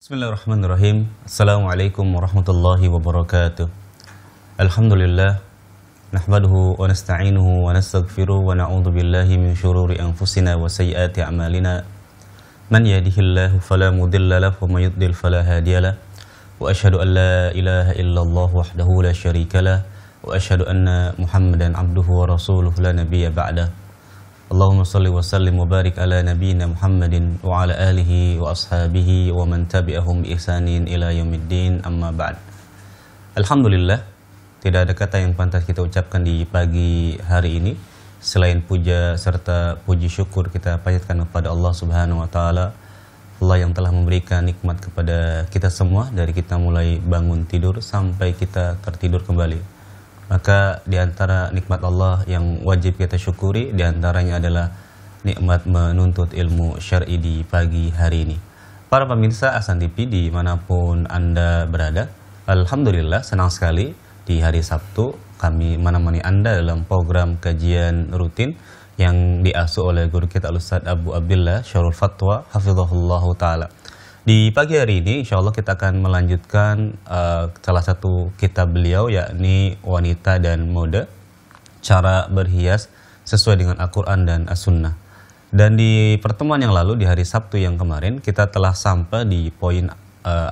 Bismillahirrahmanirrahim. Assalamualaikum warahmatullahi wabarakatuh. Alhamdulillah. Nahmaduhu wa nasta'inuhu wa nastaghfiruh wa na'udhu billahi min syururi anfusina wa sayyiati a'malina. Man yahdihillahu fala mudilla lahu wa man yudlil fala hadiyalah. Wa asyhadu an la ilaha illallah wahdahu la syarikalah wa asyhadu anna Muhammadan abduhu wa rasuluhu la nabiyya ba'dah. Allahumma salli wa sallim wa barik ala nabiyyina Muhammadin wa ala alihi wa ashabihi wa man tabi'ahum bi ihsanin ila yaumiddin, amma ba'd. Alhamdulillah, tidak ada kata yang pantas kita ucapkan di pagi hari ini selain puja serta puji syukur kita panjatkan kepada Allah Subhanahu wa taala, Allah yang telah memberikan nikmat kepada kita semua dari kita mulai bangun tidur sampai kita tertidur kembali. Maka di antara nikmat Allah yang wajib kita syukuri di antaranya adalah nikmat menuntut ilmu syar'i di pagi hari ini. Para pemirsa Ahsan TV dimanapun Anda berada, alhamdulillah senang sekali di hari Sabtu kami menemani Anda dalam program kajian rutin yang diasuh oleh guru kita Al-Ustaz Abu Abdillah Syarul Fatwa hafizahullahu ta'ala. Di pagi hari ini insya Allah kita akan melanjutkan salah satu kitab beliau, yakni Wanita dan Mode, Cara Berhias Sesuai dengan Al-Quran dan As-Sunnah. Dan di pertemuan yang lalu di hari Sabtu yang kemarin kita telah sampai di poin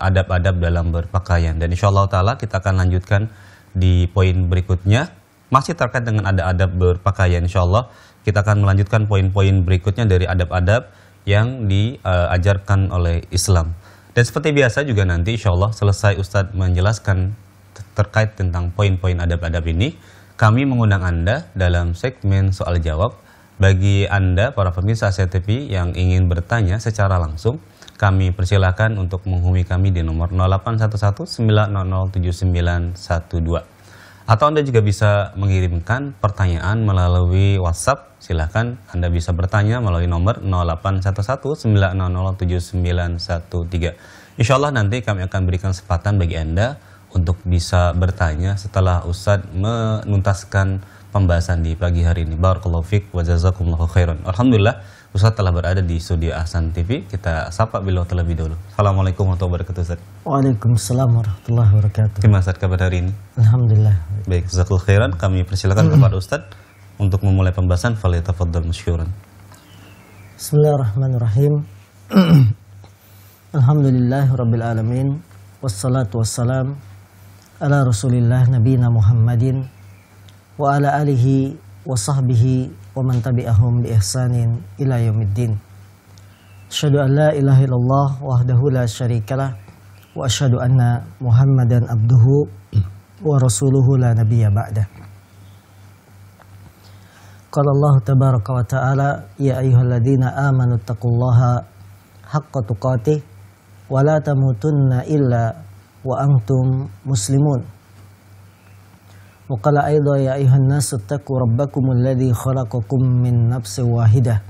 adab-adab dalam berpakaian. Dan insya Allah ta'ala kita akan lanjutkan di poin berikutnya masih terkait dengan adab-adab berpakaian. Insya Allah kita akan melanjutkan poin-poin berikutnya dari adab-adab yang diajarkan oleh Islam. Dan seperti biasa juga nanti insya Allah selesai Ustadz menjelaskan terkait tentang poin-poin adab-adab ini, kami mengundang Anda dalam segmen soal jawab. Bagi Anda para pemirsa Ahsan TV yang ingin bertanya secara langsung, kami persilakan untuk menghubungi kami di nomor 0811 900 7912. Atau Anda juga bisa mengirimkan pertanyaan melalui WhatsApp. Silahkan Anda bisa bertanya melalui nomor 0811 900 7913. Insya Allah nanti kami akan berikan kesempatan bagi Anda untuk bisa bertanya setelah Ustadz menuntaskan pembahasan di pagi hari ini. Barakallahu fiik wa jazakumullahu khairan. Alhamdulillah Ustadz telah berada di studio Ahsan TV. Kita sapa beliau terlebih dahulu. Assalamualaikum warahmatullahi wabarakatuh, Ustadz. Waalaikumsalam warahmatullahi wabarakatuh. Gimana Ustadz kabar hari ini? Alhamdulillah. Baik, jazakallahu khairan. Kami persilakan kepada Ustadz untuk memulai pembahasan. Falyatafaddal masykuran. Bismillahirrahmanirrahim. Alhamdulillahirabbil alamin. Wassalatu wassalam ala Rasulillah nabiyina Muhammadin wa ala alihi wa sahbihi wa man tabi'ahum bi ihsanin ila yaumiddin. Asyhadu an la ilaha illallah wahdahu la syarikalah wa asyhadu anna Muhammadan abduhu wa rasuluhu la nabiyya ba'dah. Qala Allah tabaraka wa ta'ala ya ayyuhalladzina amanu taqullaha haqqa tuqatih wa la tamutunna illa wa antum muslimun. وقال أيضا يا أيها الناس اتقوا ربكم الذي خلقكم من نفس واحدة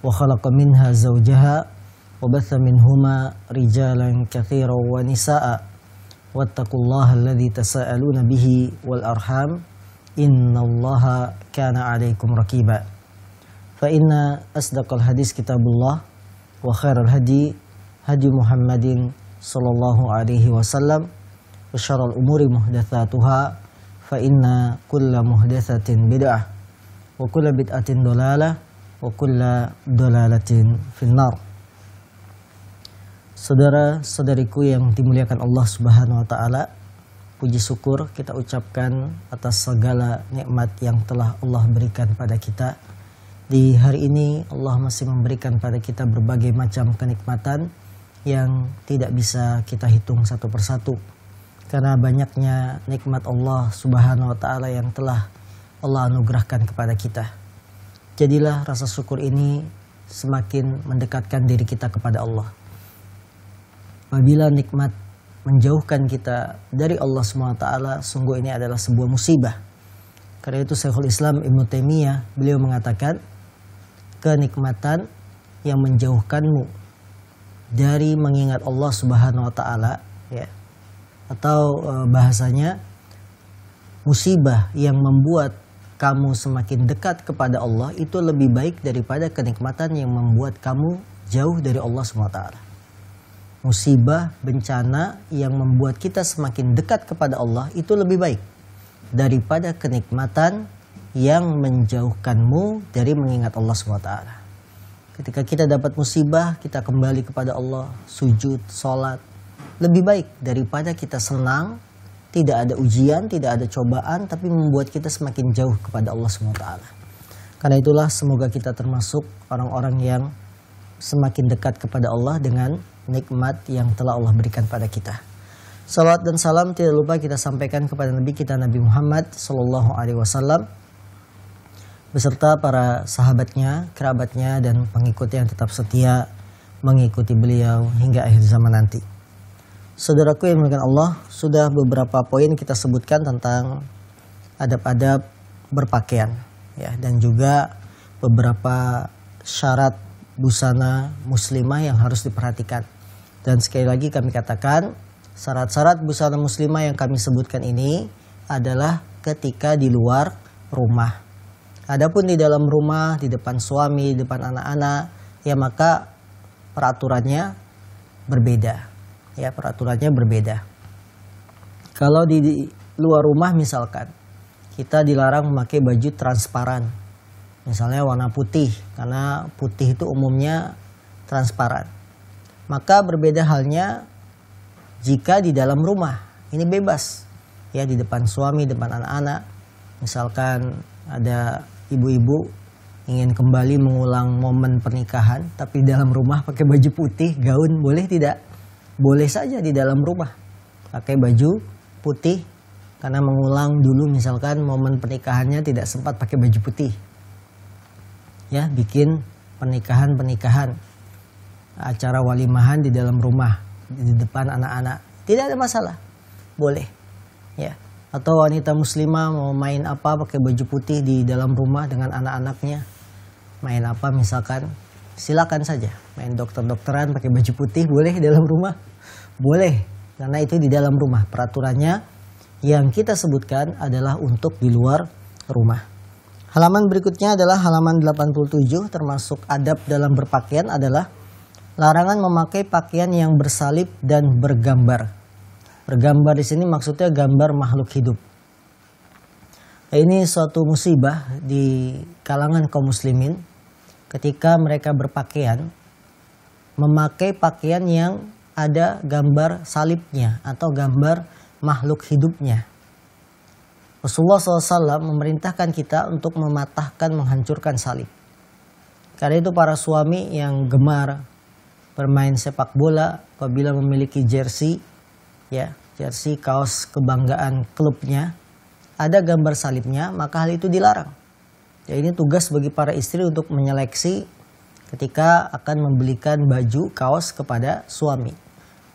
وخلق منها زوجها وبث منهما رجالا كثيرا ونساء واتقوا الله الذي تساءلون به والأرحام إن الله كان عليكم رقيبا فإن أصدق الحديث كتاب الله وخير الهدي هدي محمد صلى الله عليه وسلم وشر الأمور محدثاتها فإن كل محدثة بدعة وكل بدعة ضلالة وكل ضلالة في النار. Saudara-saudariku yang dimuliakan Allah Subhanahu wa taala, puji syukur kita ucapkan atas segala nikmat yang telah Allah berikan pada kita. Di hari ini Allah masih memberikan pada kita berbagai macam kenikmatan yang tidak bisa kita hitung satu persatu. Karena banyaknya nikmat Allah Subhanahu wa ta'ala yang telah Allah anugerahkan kepada kita. Jadilah rasa syukur ini semakin mendekatkan diri kita kepada Allah. Apabila nikmat menjauhkan kita dari Allah Subhanahu wa ta'ala, sungguh ini adalah sebuah musibah. Karena itu Syekhul Islam Ibnu Taimiyah beliau mengatakan, kenikmatan yang menjauhkanmu dari mengingat Allah Subhanahu wa ta'ala, ya, atau bahasanya musibah yang membuat kamu semakin dekat kepada Allah itu lebih baik daripada kenikmatan yang membuat kamu jauh dari Allah SWT. musibah, bencana yang membuat kita semakin dekat kepada Allah itu lebih baik daripada kenikmatan yang menjauhkanmu dari mengingat Allah SWT. Ketika kita dapat musibah, kita kembali kepada Allah, sujud, sholat, lebih baik daripada kita senang, tidak ada ujian, tidak ada cobaan, tapi membuat kita semakin jauh kepada Allah SWT. Karena itulah semoga kita termasuk orang-orang yang semakin dekat kepada Allah dengan nikmat yang telah Allah berikan pada kita. Salawat dan salam tidak lupa kita sampaikan kepada Nabi kita Nabi Muhammad SAW beserta para sahabatnya, kerabatnya, dan pengikutnya yang tetap setia mengikuti beliau hingga akhir zaman nanti. Saudaraku yang dimuliakan Allah, sudah beberapa poin kita sebutkan tentang adab-adab berpakaian, ya, dan juga beberapa syarat busana muslimah yang harus diperhatikan. Dan sekali lagi kami katakan, syarat-syarat busana muslimah yang kami sebutkan ini adalah ketika di luar rumah. Adapun di dalam rumah, di depan suami, di depan anak-anak, ya maka peraturannya berbeda. Ya, peraturannya berbeda. Kalau di luar rumah misalkan, kita dilarang memakai baju transparan. Misalnya warna putih, karena putih itu umumnya transparan. Maka berbeda halnya jika di dalam rumah. Ini bebas. Ya, di depan suami, depan anak-anak. Misalkan ada ibu-ibu ingin kembali mengulang momen pernikahan, tapi di dalam rumah pakai baju putih, gaun, boleh tidak? Boleh saja di dalam rumah pakai baju putih karena mengulang dulu misalkan momen pernikahannya tidak sempat pakai baju putih. Ya, bikin pernikahan acara walimahan di dalam rumah di depan anak-anak. Tidak ada masalah. Boleh. Ya. Atau wanita muslimah mau main apa pakai baju putih di dalam rumah dengan anak-anaknya. Main apa misalkan, silakan saja. Main dokter-dokteran pakai baju putih boleh di dalam rumah? Boleh, karena itu di dalam rumah. Peraturannya yang kita sebutkan adalah untuk di luar rumah. Halaman berikutnya adalah halaman 87, termasuk adab dalam berpakaian adalah larangan memakai pakaian yang bersalib dan bergambar. Bergambar di sini maksudnya gambar makhluk hidup. Ini suatu musibah di kalangan kaum muslimin ketika mereka berpakaian memakai pakaian yang ada gambar salibnya atau gambar makhluk hidupnya. Rasulullah SAW memerintahkan kita untuk mematahkan, menghancurkan salib. Karena itu para suami yang gemar bermain sepak bola apabila memiliki jersey, ya, jersey kaos kebanggaan klubnya, ada gambar salibnya, maka hal itu dilarang. Ya, ini tugas bagi para istri untuk menyeleksi ketika akan membelikan baju kaos kepada suami.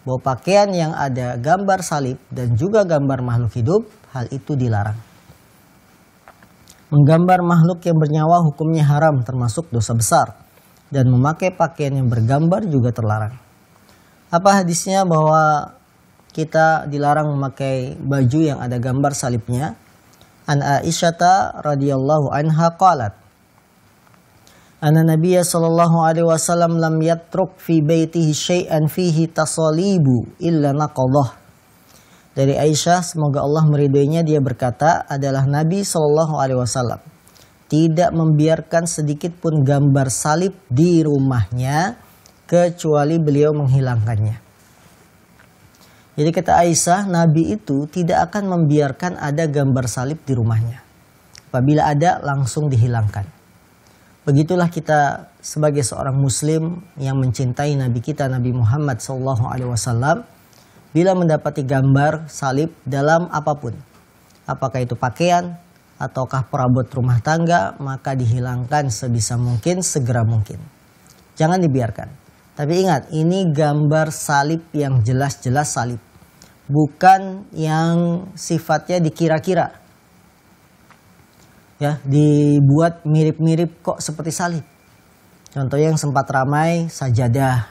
Bahwa pakaian yang ada gambar salib dan juga gambar makhluk hidup, hal itu dilarang. Menggambar makhluk yang bernyawa hukumnya haram, termasuk dosa besar. Dan memakai pakaian yang bergambar juga terlarang. Apa hadisnya bahwa kita dilarang memakai baju yang ada gambar salibnya? An Aisyata radhiyallahu anha qalat, Anna Nabiyya sallallahu alaihi wasallam lam yatruk fi baitihi syai'an fihi tasalibu illa naqadah. Dari Aisyah, semoga Allah meridhoinya, dia berkata, adalah Nabi sallallahu alaihi wasallam tidak membiarkan sedikit pun gambar salib di rumahnya kecuali beliau menghilangkannya. Jadi kata Aisyah, Nabi itu tidak akan membiarkan ada gambar salib di rumahnya. Apabila ada, langsung dihilangkan. Begitulah kita sebagai seorang muslim yang mencintai Nabi kita Nabi Muhammad SAW, bila mendapati gambar salib dalam apapun, apakah itu pakaian ataukah perabot rumah tangga, maka dihilangkan sebisa mungkin, segera mungkin. Jangan dibiarkan. Tapi ingat, ini gambar salib yang jelas-jelas salib, bukan yang sifatnya dikira-kira. Ya, dibuat mirip-mirip kok seperti salib. Contoh yang sempat ramai, sajadah.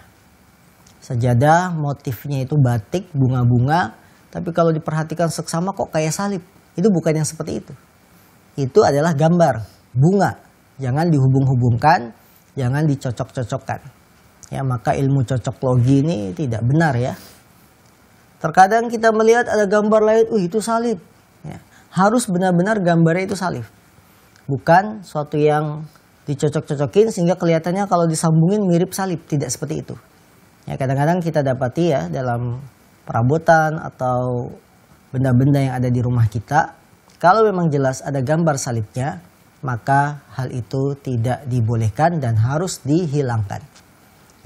Sajadah motifnya itu batik, bunga-bunga, tapi kalau diperhatikan seksama kok kayak salib. Itu bukan yang seperti itu. Itu adalah gambar, bunga. Jangan dihubung-hubungkan, jangan dicocok-cocokkan. ya, maka ilmu cocoklogi ini tidak benar ya. Terkadang kita melihat ada gambar lain, itu salib. Ya, harus benar-benar gambarnya itu salib. Bukan suatu yang dicocok-cocokin sehingga kelihatannya kalau disambungin mirip salib. Tidak seperti itu. Ya, kadang-kadang kita dapati ya dalam perabotan atau benda-benda yang ada di rumah kita, kalau memang jelas ada gambar salibnya, maka hal itu tidak dibolehkan dan harus dihilangkan.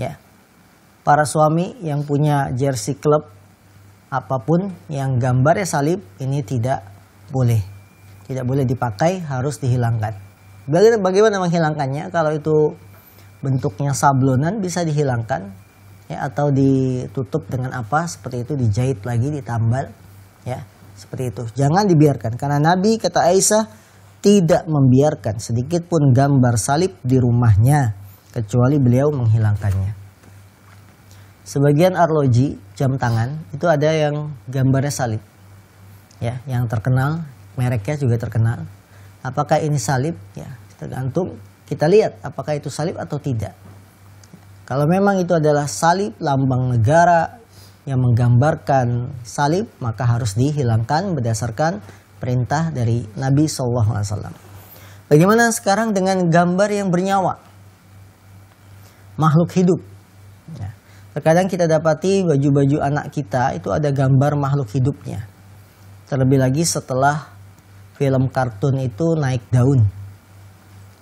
Ya. Para suami yang punya jersey klub apapun yang gambarnya salib, ini tidak boleh. Tidak boleh dipakai, harus dihilangkan. Bagaimana menghilangkannya? Kalau itu bentuknya sablonan bisa dihilangkan. Ya, atau ditutup dengan apa seperti itu, dijahit lagi, ditambal, ya seperti itu. Jangan dibiarkan, karena Nabi, kata Aisyah, tidak membiarkan sedikit pun gambar salib di rumahnya kecuali beliau menghilangkannya. Sebagian arloji jam tangan itu ada yang gambarnya salib, ya, yang terkenal, mereknya juga terkenal. Apakah ini salib? Ya, tergantung kita lihat apakah itu salib atau tidak. Kalau memang itu adalah salib, lambang negara yang menggambarkan salib, maka harus dihilangkan berdasarkan perintah dari Nabi SAW. Bagaimana sekarang dengan gambar yang bernyawa? Makhluk hidup. Ya. Terkadang kita dapati baju-baju anak kita itu ada gambar makhluk hidupnya. Terlebih lagi setelah film kartun itu naik daun.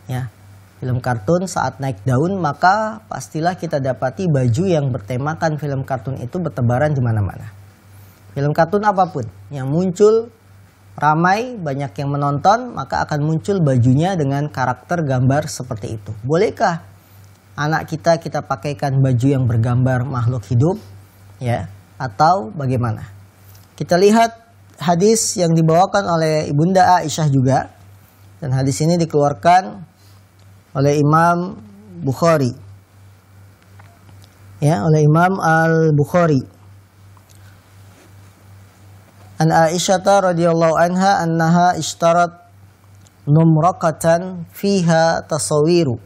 Ya. Film kartun saat naik daun, maka pastilah kita dapati baju yang bertemakan film kartun itu bertebaran di mana-mana. Film kartun apapun yang muncul ramai, banyak yang menonton, maka akan muncul bajunya dengan karakter gambar seperti itu. Bolehkah anak kita pakaikan baju yang bergambar makhluk hidup, ya, atau bagaimana? Kita lihat hadis yang dibawakan oleh Ibunda Aisyah juga, dan hadis ini dikeluarkan oleh Imam Bukhari, ya, oleh Imam Al-Bukhari. An Aisyah radhiyallahu anha annaha ishtarat numraqatan fiha tasawiru.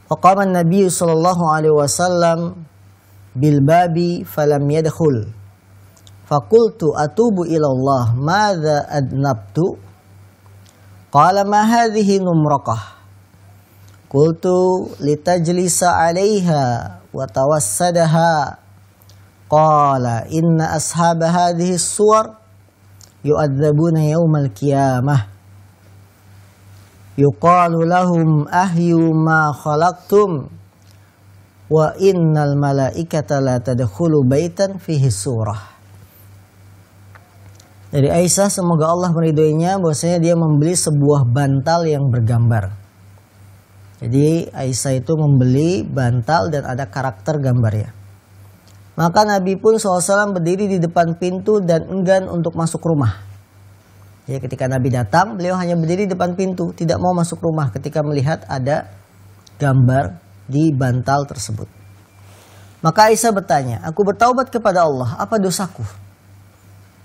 Faqama an-nabiy sallallahu alaihi wasallam bil babi falam yadkhul. Faqultu atubu ila Allah madza adnabtu? Qala ma hadhihi numraqah. Qultu litajlisa 'alaiha wa tawassadaha. Qala inna ashab hadhihi as-suwar yu'adzabuna yawmal qiyamah. Yuqalu lahum ahyu ma khalaqtum wa innal malaikata la tadkhulu baitan fihi surah. Dari Aisyah, semoga Allah meridhoinya, bahwasanya dia membeli sebuah bantal yang bergambar. Jadi Aisyah itu membeli bantal dan ada karakter gambarnya. Maka Nabi pun SAW berdiri di depan pintu dan enggan untuk masuk rumah. Jadi ketika Nabi datang, beliau hanya berdiri di depan pintu, tidak mau masuk rumah ketika melihat ada gambar di bantal tersebut. Maka Aisyah bertanya, aku bertaubat kepada Allah, apa dosaku?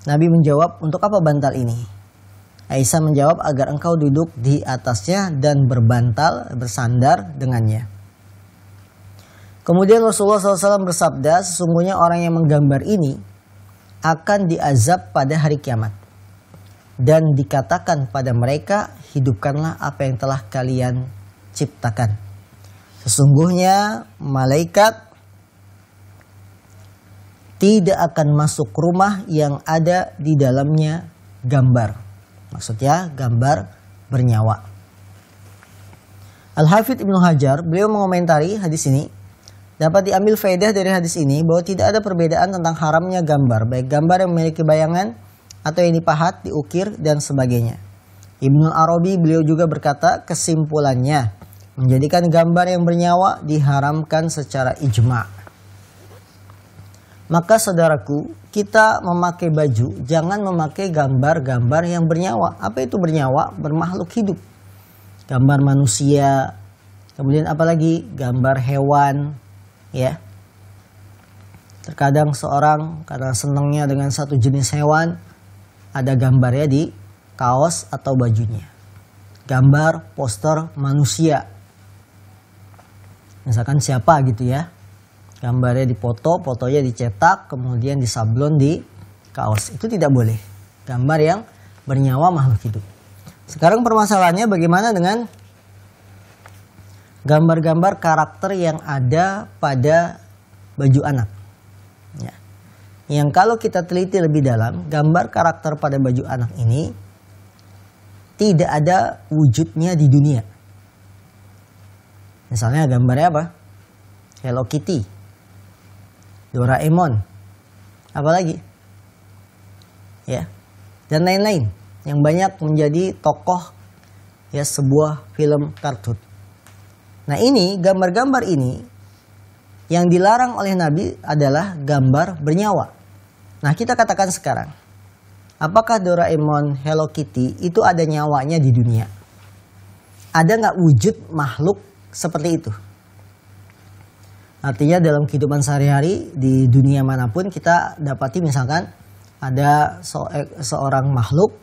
Nabi menjawab, untuk apa bantal ini? Aisyah menjawab, agar engkau duduk di atasnya dan berbantal, bersandar dengannya. Kemudian Rasulullah SAW bersabda, sesungguhnya orang yang menggambar ini akan diazab pada hari kiamat. Dan dikatakan pada mereka, hidupkanlah apa yang telah kalian ciptakan. Sesungguhnya malaikat tidak akan masuk rumah yang ada di dalamnya gambar. Maksudnya gambar bernyawa. Al-Hafidz Ibnu Hajar, beliau mengomentari hadis ini, dapat diambil faedah dari hadis ini bahwa tidak ada perbedaan tentang haramnya gambar, baik gambar yang memiliki bayangan atau yang dipahat, diukir, dan sebagainya. Ibnu Arabi beliau juga berkata, kesimpulannya menjadikan gambar yang bernyawa diharamkan secara ijma'. Maka saudaraku, kita memakai baju, jangan memakai gambar-gambar yang bernyawa. Apa itu bernyawa? Bermakhluk hidup. Gambar manusia, kemudian apalagi gambar hewan, ya. Terkadang seorang karena senangnya dengan satu jenis hewan, ada gambarnya di kaos atau bajunya. Gambar poster manusia. Misalkan siapa gitu ya, gambarnya dipoto, fotonya dicetak, kemudian disablon di kaos. Itu tidak boleh. Gambar yang bernyawa makhluk hidup. Sekarang permasalahannya bagaimana dengan gambar-gambar karakter yang ada pada baju anak. Ya. Yang kalau kita teliti lebih dalam, gambar karakter pada baju anak ini tidak ada wujudnya di dunia. Misalnya gambarnya apa? Hello Kitty, Doraemon, apalagi? Ya, dan lain-lain yang banyak menjadi tokoh ya sebuah film kartun. Nah ini gambar-gambar ini yang dilarang oleh Nabi adalah gambar bernyawa. Nah kita katakan sekarang, apakah Doraemon, Hello Kitty itu ada nyawanya di dunia? Ada nggak wujud makhluk seperti itu? Artinya dalam kehidupan sehari-hari di dunia manapun kita dapati misalkan ada seorang makhluk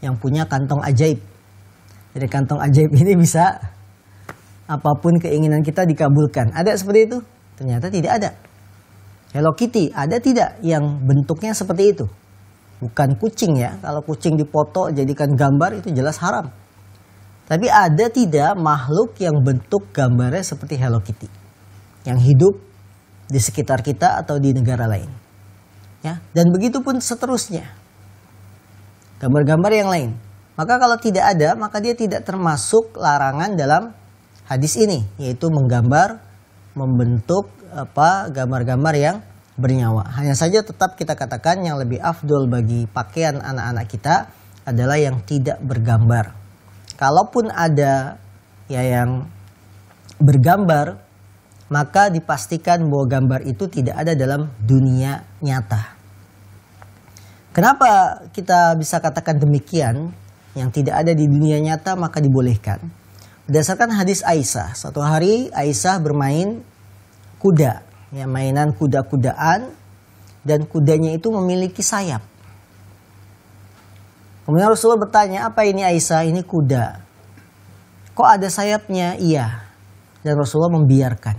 yang punya kantong ajaib. Jadi kantong ajaib ini bisa apapun keinginan kita dikabulkan. Ada seperti itu? Ternyata tidak ada. Hello Kitty ada tidak yang bentuknya seperti itu? Bukan kucing ya. Kalau kucing dipoto jadikan gambar itu jelas haram. Tapi ada tidak makhluk yang bentuk gambarnya seperti Hello Kitty yang hidup di sekitar kita atau di negara lain? Ya, dan begitu pun seterusnya. Gambar-gambar yang lain. Maka kalau tidak ada, maka dia tidak termasuk larangan dalam hadis ini, yaitu menggambar, membentuk gambar-gambar yang bernyawa. Hanya saja tetap kita katakan yang lebih afdol bagi pakaian anak-anak kita adalah yang tidak bergambar. Kalaupun ada ya yang bergambar, maka dipastikan bahwa gambar itu tidak ada dalam dunia nyata. Kenapa kita bisa katakan demikian? Yang tidak ada di dunia nyata maka dibolehkan. Berdasarkan hadis Aisyah, suatu hari Aisyah bermain kuda, ya mainan kuda-kudaan, dan kudanya itu memiliki sayap. Kemudian Rasulullah bertanya, apa ini Aisyah? Ini kuda. Kok ada sayapnya? Iya. Dan Rasulullah membiarkan.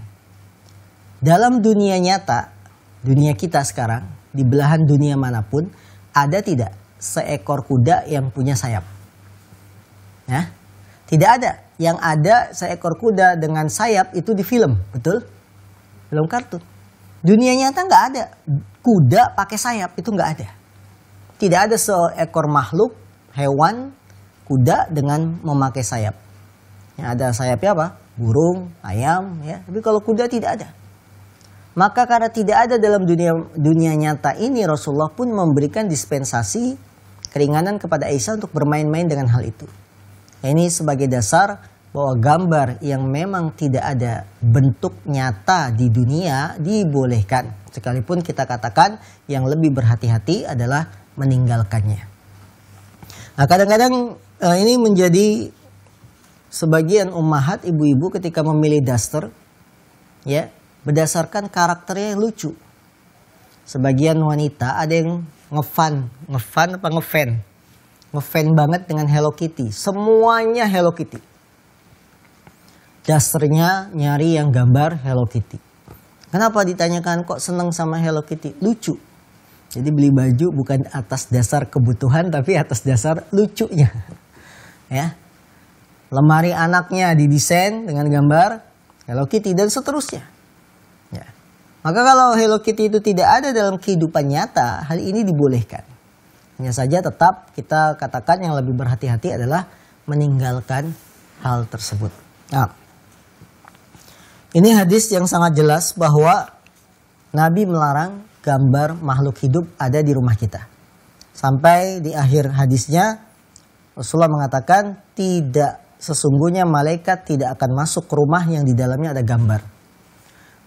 Dalam dunia nyata, dunia kita sekarang, di belahan dunia manapun, ada tidak seekor kuda yang punya sayap? Ya, tidak ada. Yang ada seekor kuda dengan sayap itu di film, betul? Film kartun. Dunia nyata nggak ada. Kuda pakai sayap, itu nggak ada. Tidak ada seekor makhluk, hewan, kuda dengan memakai sayap. Yang ada sayapnya apa? Burung, ayam, ya. Tapi kalau kuda tidak ada. Maka karena tidak ada dalam dunia nyata ini, Rasulullah pun memberikan dispensasi keringanan kepada Aisyah untuk bermain-main dengan hal itu. Ini sebagai dasar bahwa gambar yang memang tidak ada bentuk nyata di dunia dibolehkan. Sekalipun kita katakan yang lebih berhati-hati adalah meninggalkannya. Nah kadang-kadang ini menjadi sebagian ummahat, ibu-ibu ketika memilih daster, ya, berdasarkan karakternya yang lucu. Sebagian wanita ada yang ngefan banget dengan Hello Kitty. Semuanya Hello Kitty. Dasternya nyari yang gambar Hello Kitty. Kenapa ditanyakan kok seneng sama Hello Kitty? Lucu. Jadi beli baju bukan atas dasar kebutuhan tapi atas dasar lucunya. Ya. Lemari anaknya didesain dengan gambar Hello Kitty dan seterusnya. Ya. Maka kalau Hello Kitty itu tidak ada dalam kehidupan nyata, hal ini dibolehkan. Hanya saja tetap kita katakan yang lebih berhati-hati adalah meninggalkan hal tersebut. Nah, ini hadis yang sangat jelas bahwa Nabi melarang gambar makhluk hidup ada di rumah kita. Sampai di akhir hadisnya Rasulullah mengatakan tidak, sesungguhnya malaikat tidak akan masuk ke rumah yang di dalamnya ada gambar.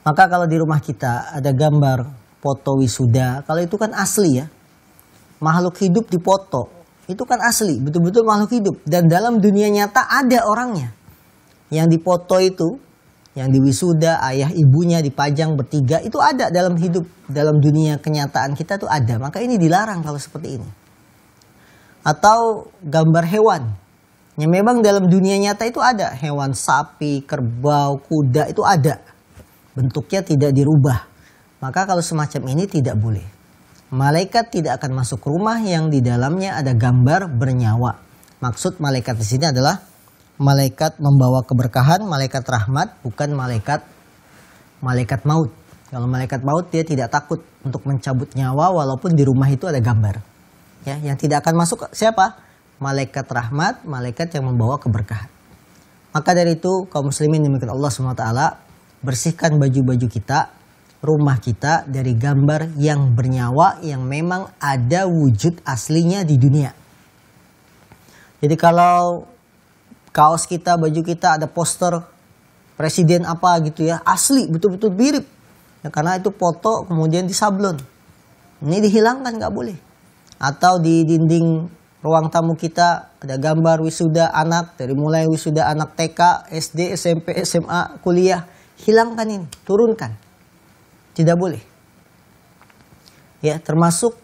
Maka kalau di rumah kita ada gambar foto wisuda, kalau itu kan asli ya. Makhluk hidup dipoto, itu kan asli, betul-betul makhluk hidup. Dan dalam dunia nyata ada orangnya. Yang dipoto itu, yang di wisuda, ayah ibunya dipajang bertiga, itu ada dalam hidup, dalam dunia kenyataan kita tuh ada. Maka ini dilarang kalau seperti ini. Atau gambar hewan, yang memang dalam dunia nyata itu ada. Hewan sapi, kerbau, kuda, itu ada. bentuknya tidak dirubah. Maka kalau semacam ini tidak boleh. Malaikat tidak akan masuk rumah yang di dalamnya ada gambar bernyawa. Maksud malaikat di sini adalah malaikat membawa keberkahan, malaikat rahmat, bukan malaikat maut. Kalau malaikat maut dia tidak takut untuk mencabut nyawa walaupun di rumah itu ada gambar. Ya, yang tidak akan masuk siapa? Malaikat rahmat, malaikat yang membawa keberkahan. Maka dari itu kaum muslimin dimiliki Allah SWT, bersihkan baju-baju kita, rumah kita dari gambar yang bernyawa yang memang ada wujud aslinya di dunia. Jadi kalau kaos kita, baju kita ada poster presiden apa gitu ya, asli betul-betul mirip. Ya, karena itu foto kemudian disablon. Ini dihilangkan, nggak boleh. Atau di dinding ruang tamu kita ada gambar wisuda anak, dari mulai wisuda anak TK, SD, SMP, SMA, kuliah. Hilangkan ini, turunkan. Tidak boleh. Ya, termasuk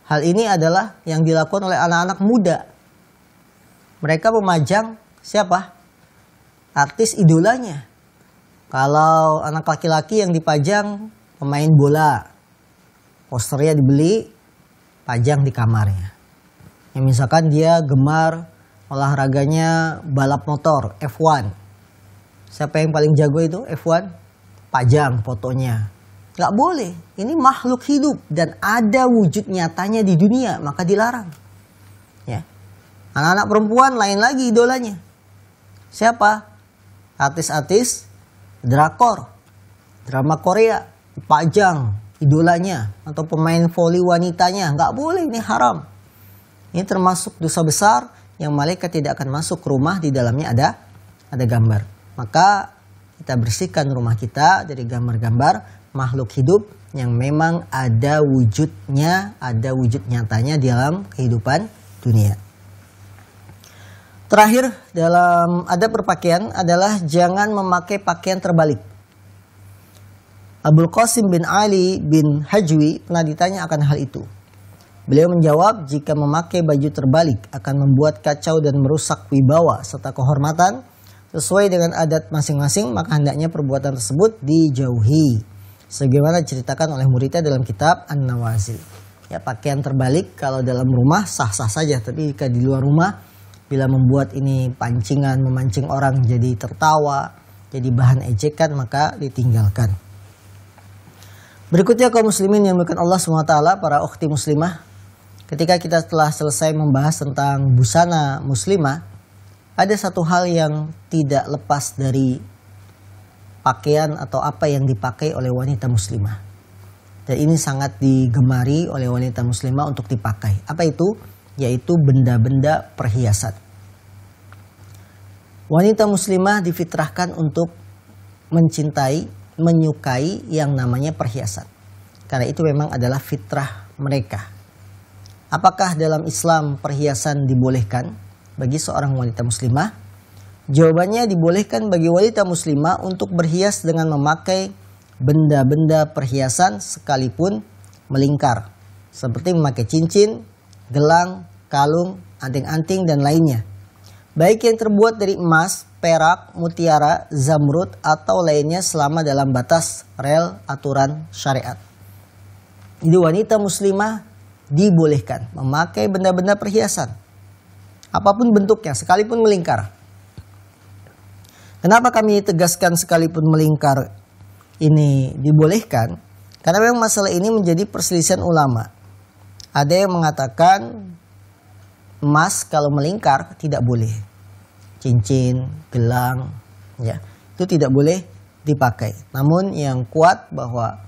hal ini adalah yang dilakukan oleh anak-anak muda. Mereka memajang siapa? Artis idolanya. Kalau anak laki-laki yang dipajang pemain bola, posternya dibeli, pajang di kamarnya. Ya, misalkan dia gemar olahraganya balap motor F1. Siapa yang paling jago itu F1? Pajang fotonya. Gak boleh. Ini makhluk hidup dan ada wujud nyatanya di dunia, maka dilarang. Ya. Anak-anak perempuan lain lagi idolanya. Siapa? Artis-artis drakor, drama Korea, dipajang idolanya atau pemain voli wanitanya. Gak boleh, ini haram. Ini termasuk dosa besar yang malaikat tidak akan masuk ke rumah di dalamnya ada gambar. Maka kita bersihkan rumah kita dari gambar-gambar makhluk hidup yang memang ada wujudnya, ada wujud nyatanya di dalam kehidupan dunia. Terakhir dalam adab berpakaian adalah jangan memakai pakaian terbalik. Abul Qasim bin Ali bin Hajwi pernah ditanya akan hal itu. Beliau menjawab, jika memakai baju terbalik akan membuat kacau dan merusak wibawa serta kehormatan sesuai dengan adat masing-masing, maka hendaknya perbuatan tersebut dijauhi. Sebagaimana diceritakan oleh muridnya dalam kitab An-Nawazil. Ya, pakaian terbalik kalau dalam rumah sah-sah saja, tapi jika di luar rumah bila membuat ini pancingan, memancing orang jadi tertawa, jadi bahan ejekan, maka ditinggalkan. Berikutnya kaum muslimin yang dimuliakan Allah SWT, para ukhti muslimah. Ketika kita telah selesai membahas tentang busana muslimah, ada satu hal yang tidak lepas dari pakaian atau apa yang dipakai oleh wanita muslimah. Dan ini sangat digemari oleh wanita muslimah untuk dipakai. Apa itu? Yaitu benda-benda perhiasan. Wanita muslimah difitrahkan untuk mencintai, menyukai yang namanya perhiasan. Karena itu memang adalah fitrah mereka. Apakah dalam Islam perhiasan dibolehkan bagi seorang wanita muslimah? Jawabannya dibolehkan bagi wanita muslimah untuk berhias dengan memakai benda-benda perhiasan sekalipun melingkar. Seperti memakai cincin, gelang, kalung, anting-anting dan lainnya. Baik yang terbuat dari emas, perak, mutiara, zamrud atau lainnya selama dalam batas rel aturan syariat. Jadi wanita muslimah dibolehkan memakai benda-benda perhiasan apapun bentuknya sekalipun melingkar. Kenapa kami tegaskan sekalipun melingkar ini dibolehkan? Karena memang masalah ini menjadi perselisihan ulama. Ada yang mengatakan emas kalau melingkar tidak boleh, cincin, gelang, ya itu tidak boleh dipakai. Namun yang kuat bahwa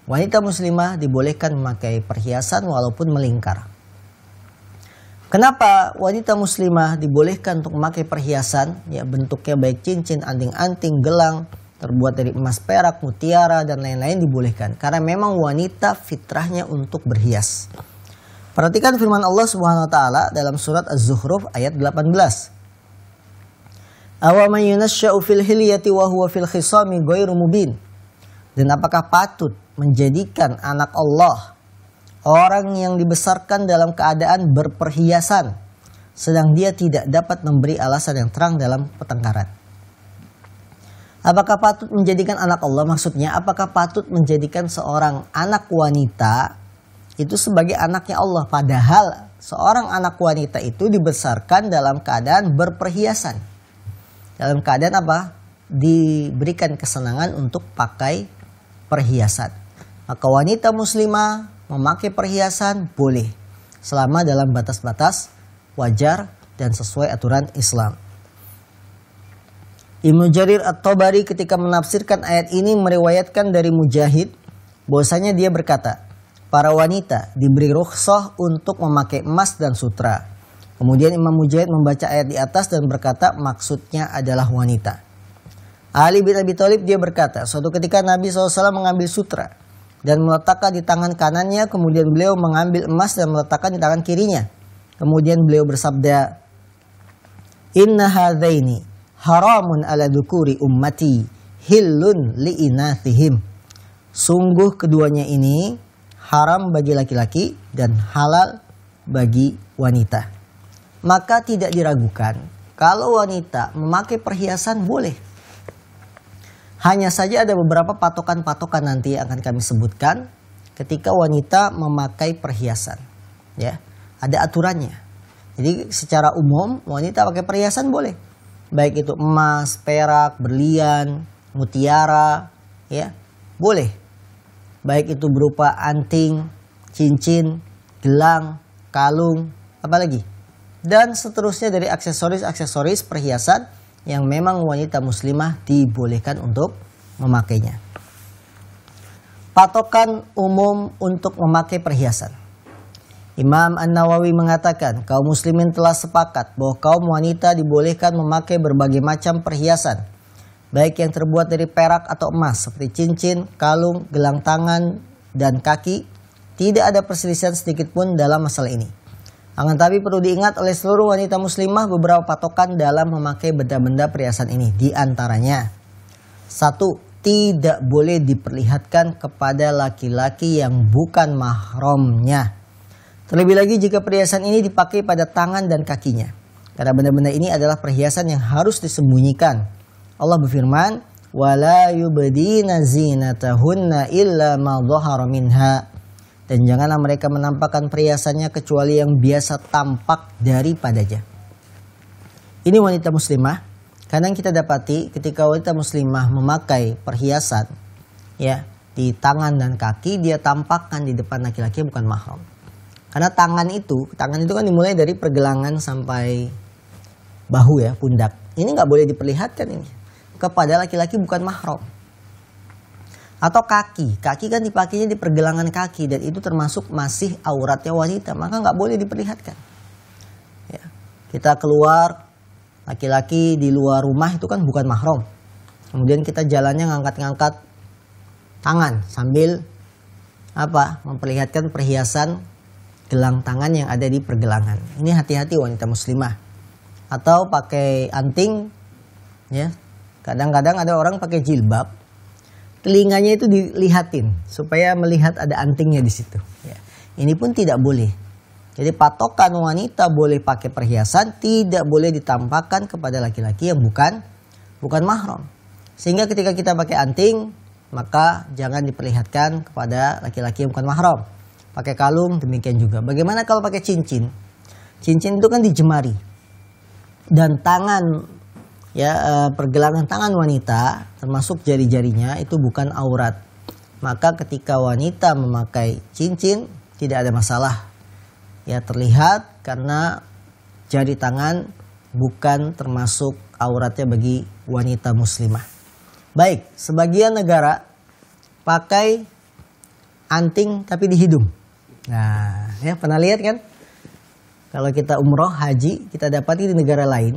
wanita muslimah dibolehkan memakai perhiasan walaupun melingkar. Kenapa wanita muslimah dibolehkan untuk memakai perhiasan? Ya, bentuknya baik cincin, anting-anting, gelang, terbuat dari emas, perak, mutiara, dan lain-lain dibolehkan. Karena memang wanita fitrahnya untuk berhias. Perhatikan firman Allah Subhanahu wa taala dalam surat Az-Zukhruf ayat 18. Awa man yunasya'u fil hilyati wa huwa fil khisami ghairu mubin. Dan apakah patut menjadikan anak Allah orang yang dibesarkan dalam keadaan berperhiasan sedang dia tidak dapat memberi alasan yang terang dalam pertengkaran? Apakah patut menjadikan anak Allah? Maksudnya apakah patut menjadikan seorang anak wanita itu sebagai anaknya Allah? Padahal seorang anak wanita itu dibesarkan dalam keadaan berperhiasan. Dalam keadaan apa? Diberikan kesenangan untuk pakai perhiasan. Maka wanita muslimah memakai perhiasan boleh, selama dalam batas-batas wajar dan sesuai aturan Islam. Ibnu Jarir At-Tabari ketika menafsirkan ayat ini meriwayatkan dari Mujahid bahwasanya dia berkata, para wanita diberi rukhsah untuk memakai emas dan sutra. Kemudian Imam Mujahid membaca ayat di atas dan berkata maksudnya adalah wanita. Ali bin Abi Thalib dia berkata, suatu ketika Nabi SAW mengambil sutra dan meletakkan di tangan kanannya, kemudian beliau mengambil emas dan meletakkan di tangan kirinya. Kemudian beliau bersabda, inna hadzaini haramun ala dzukuri ummati hillun liinathihim. Sungguh keduanya ini haram bagi laki-laki dan halal bagi wanita. Maka tidak diragukan kalau wanita memakai perhiasan boleh. Hanya saja ada beberapa patokan-patokan nanti yang akan kami sebutkan ketika wanita memakai perhiasan. Ya, ada aturannya. Jadi secara umum wanita pakai perhiasan boleh. Baik itu emas, perak, berlian, mutiara, ya, boleh. Baik itu berupa anting, cincin, gelang, kalung, apalagi. Dan seterusnya dari aksesoris-aksesoris perhiasan yang memang wanita muslimah dibolehkan untuk memakainya. Patokan umum untuk memakai perhiasan. Imam An-Nawawi mengatakan, kaum muslimin telah sepakat bahwa kaum wanita dibolehkan memakai berbagai macam perhiasan, baik yang terbuat dari perak atau emas, seperti cincin, kalung, gelang tangan, dan kaki. Tidak ada perselisihan sedikit pun dalam masalah ini. Akan tapi perlu diingat oleh seluruh wanita muslimah beberapa patokan dalam memakai benda-benda perhiasan ini. Di antaranya, 1. Tidak boleh diperlihatkan kepada laki-laki yang bukan mahramnya. Terlebih lagi jika perhiasan ini dipakai pada tangan dan kakinya. Karena benda-benda ini adalah perhiasan yang harus disembunyikan. Allah berfirman, وَلَا يُبْدِينَ زِينَتَهُنَّ إِلَّا مَا ظَهَرَ مِنْهَا. Dan janganlah mereka menampakkan perhiasannya kecuali yang biasa tampak daripadanya. Ini wanita muslimah. Kadang kita dapati ketika wanita muslimah memakai perhiasan, ya, di tangan dan kaki, dia tampakkan di depan laki-laki bukan mahram. Karena tangan itu kan dimulai dari pergelangan sampai bahu, ya, pundak. Ini nggak boleh diperlihatkan ini kepada laki-laki bukan mahram. Atau kaki kan dipakainya di pergelangan kaki dan itu termasuk masih auratnya wanita, maka nggak boleh diperlihatkan. Ya. Kita keluar, laki-laki di luar rumah itu kan bukan mahram. Kemudian kita jalannya ngangkat-ngangkat tangan sambil memperlihatkan perhiasan gelang tangan yang ada di pergelangan. Ini hati-hati wanita muslimah. Atau pakai anting, ya. Kadang-kadang ada orang pakai jilbab, telinganya itu dilihatin supaya melihat ada antingnya di situ. Ya. Ini pun tidak boleh. Jadi patokan wanita boleh pakai perhiasan, tidak boleh ditampakkan kepada laki-laki yang bukan mahram. Sehingga ketika kita pakai anting, maka jangan diperlihatkan kepada laki-laki yang bukan mahram. Pakai kalung demikian juga. Bagaimana kalau pakai cincin? Cincin itu kan di jemari. Dan tangan, ya, pergelangan tangan wanita termasuk jari-jarinya itu bukan aurat. Maka ketika wanita memakai cincin tidak ada masalah. Ya, terlihat karena jari tangan bukan termasuk auratnya bagi wanita muslimah. Baik, sebagian negara pakai anting tapi di hidung. Nah, ya, pernah lihat kan? Kalau kita umroh, haji, kita dapati di negara lain,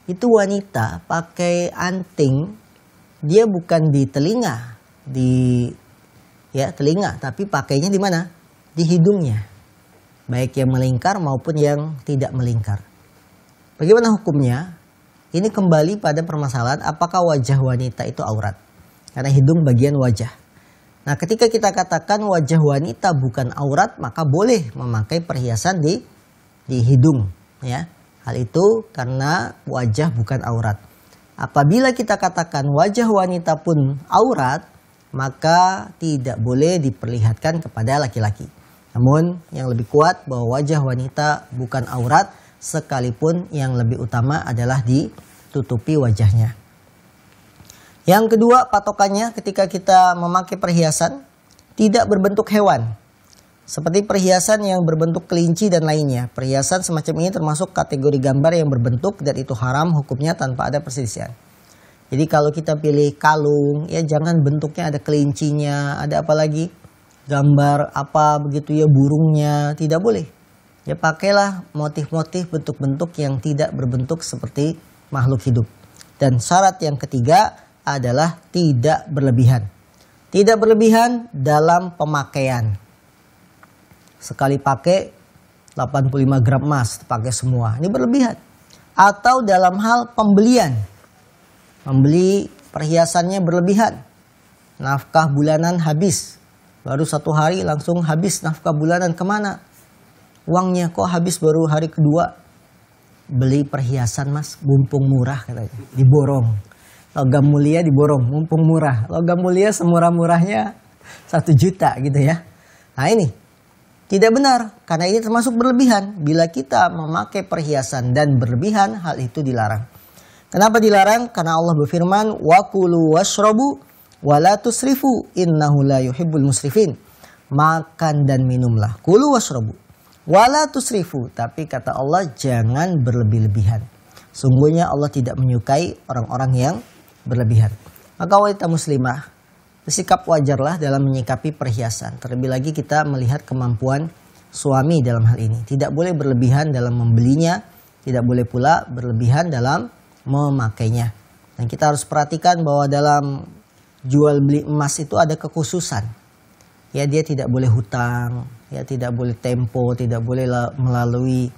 itu wanita pakai anting, dia bukan di telinga, telinga, tapi pakainya di mana? Di hidungnya. Baik yang melingkar maupun yang tidak melingkar. Bagaimana hukumnya? Ini kembali pada permasalahan apakah wajah wanita itu aurat? Karena hidung bagian wajah. Nah, ketika kita katakan wajah wanita bukan aurat, maka boleh memakai perhiasan di hidung, ya. Hal itu karena wajah bukan aurat. apabila kita katakan wajah wanita pun aurat, maka tidak boleh diperlihatkan kepada laki-laki. Namun yang lebih kuat bahwa wajah wanita bukan aurat, sekalipun yang lebih utama adalah ditutupi wajahnya. Yang kedua, patokannya ketika kita memakai perhiasan tidak berbentuk hewan, seperti perhiasan yang berbentuk kelinci dan lainnya. Perhiasan semacam ini termasuk kategori gambar yang berbentuk dan itu haram hukumnya tanpa ada perselisihan. Jadi kalau kita pilih kalung, ya jangan bentuknya ada kelincinya, ada apa lagi, gambar apa begitu ya, burungnya, tidak boleh. Ya pakailah motif-motif bentuk-bentuk yang tidak berbentuk seperti makhluk hidup. Dan syarat yang ketiga adalah tidak berlebihan. Tidak berlebihan dalam pemakaian. Sekali pakai 85 gram emas, pakai semua, ini berlebihan. Atau dalam hal pembelian. Membeli perhiasannya berlebihan, nafkah bulanan habis, baru 1 hari langsung habis nafkah bulanan, kemana uangnya, kok habis baru hari kedua. Beli perhiasan mas, mumpung murah katanya, diborong. Logam mulia diborong, mumpung murah. Logam mulia semurah-murahnya 1 juta gitu ya. Nah ini tidak benar, karena ini termasuk berlebihan. Bila kita memakai perhiasan dan berlebihan, hal itu dilarang. Kenapa dilarang? Karena Allah berfirman, wa kulu washrabu wa la tusrifu innahu la yuhibbul musrifin. Makan dan minumlah. Kulu washrabu wa la tusrifu. Tapi kata Allah, jangan berlebih-lebihan. Sungguhnya Allah tidak menyukai orang-orang yang berlebihan. Maka wanita muslimah, bersikap wajarlah dalam menyikapi perhiasan. Terlebih lagi kita melihat kemampuan suami dalam hal ini. Tidak boleh berlebihan dalam membelinya. Tidak boleh pula berlebihan dalam memakainya. Dan kita harus perhatikan bahwa dalam jual beli emas itu ada kekhususan. Ya, dia tidak boleh hutang, ya tidak boleh tempo, tidak boleh melalui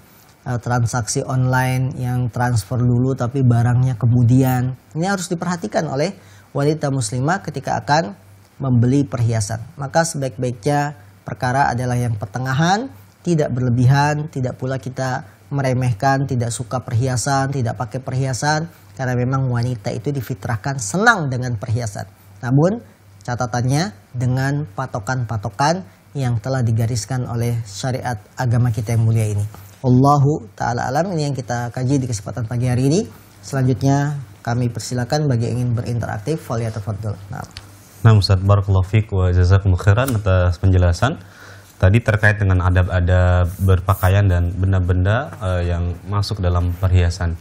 transaksi online yang transfer dulu tapi barangnya kemudian. Ini harus diperhatikan oleh wanita muslimah ketika akan membeli perhiasan. Maka sebaik-baiknya perkara adalah yang pertengahan, tidak berlebihan, tidak pula kita meremehkan, tidak suka perhiasan, tidak pakai perhiasan, karena memang wanita itu difitrahkan senang dengan perhiasan. Namun catatannya dengan patokan-patokan yang telah digariskan oleh syariat agama kita yang mulia ini. Allahu ta'ala alam, ini yang kita kaji di kesempatan pagi hari ini. Selanjutnya kami persilakan bagi yang ingin berinteraksi, falyatafaddal. Nah Ustaz, barakallahu fiik wa jazakumullahu khairan atas penjelasan. Tadi terkait dengan adab-adab berpakaian dan benda-benda yang masuk dalam perhiasan.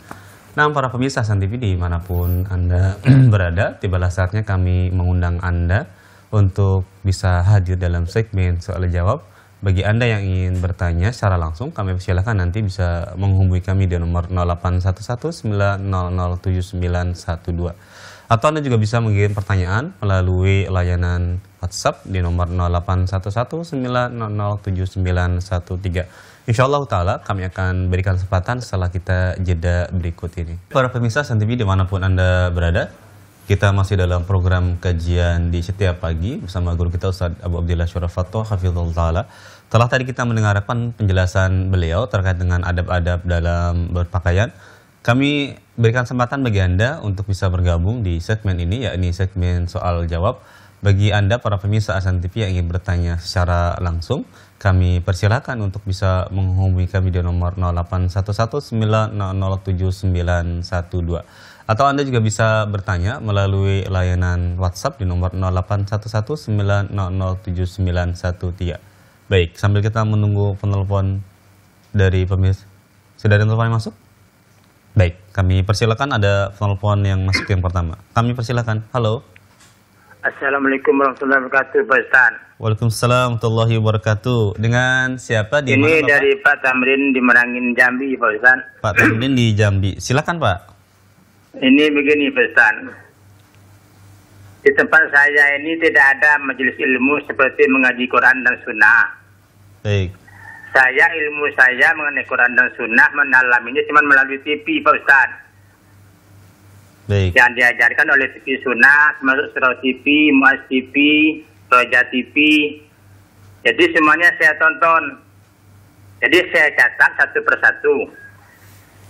Nah, para pemirsa San TV dimanapun Anda berada, tibalah saatnya kami mengundang Anda untuk bisa hadir dalam segmen soal jawab. Bagi Anda yang ingin bertanya secara langsung, kami persilakan nanti bisa menghubungi kami di nomor 0811900912. Atau Anda juga bisa mengirim pertanyaan melalui layanan WhatsApp di nomor 0811900913. Insyaallah ta'ala kami akan berikan kesempatan setelah kita jeda berikut ini. Para pemirsa San TV dimanapun Anda berada, kita masih dalam program kajian di setiap pagi bersama guru kita Ustaz Abu Abdillah Syarafatto hafizahullah ta'ala. Setelah tadi kita mendengarkan penjelasan beliau terkait dengan adab-adab dalam berpakaian, kami berikan kesempatan bagi Anda untuk bisa bergabung di segmen ini, yakni segmen soal jawab. Bagi Anda para pemirsa San TV yang ingin bertanya secara langsung, kami persilakan untuk bisa menghubungi kami di nomor 0811900912. Atau Anda juga bisa bertanya melalui layanan WhatsApp di nomor 0811900913. Baik, sambil kita menunggu penelpon dari pemirsa. Sudah ada telepon yang masuk? Baik, kami persilakan, ada telepon yang masuk yang pertama. Kami persilakan. Halo. Assalamualaikum warahmatullahi wabarakatuh, Pak Ustaz. Waalaikumsalam warahmatullahi wabarakatuh. Dengan siapa di mana, Ini dari Pak Tamrin di Merangin, Jambi, Pak Ustaz. Pak Tamrin di Jambi. Silakan, Pak. Ini begini, Pak Ustaz. Di tempat saya ini tidak ada majelis ilmu seperti mengaji Quran dan Sunnah. Baik. Ilmu saya mengenai Quran dan Sunnah menalaminya cuma melalui TV, Pak Ustaz. Baik. Yang diajarkan oleh TV Sunnah, termasuk Surau TV, Muaz TV, Roja TV. Jadi semuanya saya tonton. Jadi saya catat satu persatu.